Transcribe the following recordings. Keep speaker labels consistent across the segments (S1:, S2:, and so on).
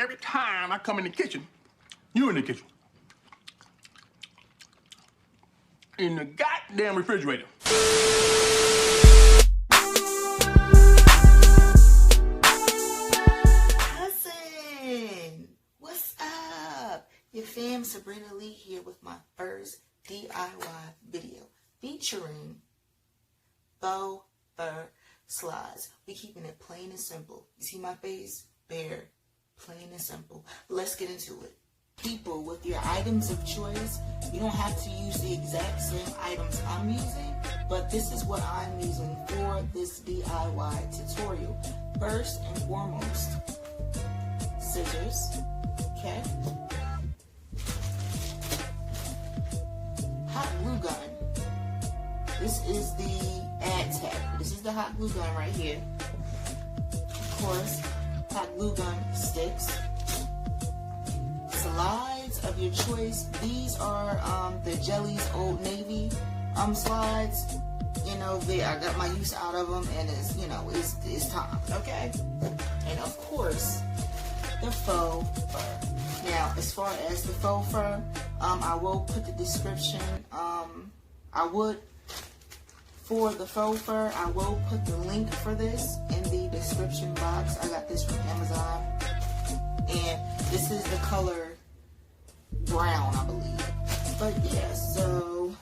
S1: every time I come in the kitchen, you in the kitchen. In the goddamn refrigerator.
S2: Cousin, what's up? Your fam Sabrina Lee here with my first DIY video featuring faux fur slides. We keeping it plain and simple. You see my face? Bare, plain and simple. Let's get into it. People, with your items of choice, you don't have to use the exact same items I'm using, but this is what I'm using for this DIY tutorial. First and foremost, scissors, okay? Hot glue gun. This is the ad tag. This is the hot glue gun right here. Of course, hot glue gun sticks. Slides of your choice. These are the Jelly's Old Navy slides. You know, I got my use out of them, and it's time. Okay. And of course, the faux fur. Now, as far as the faux fur, I will put the description. For the faux fur, I will put the link for this in the description box. I got this from Amazon, and this is the color brown, I believe. But yeah, so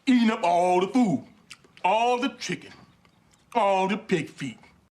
S1: eating up all the food, all the chicken, all the pig feet.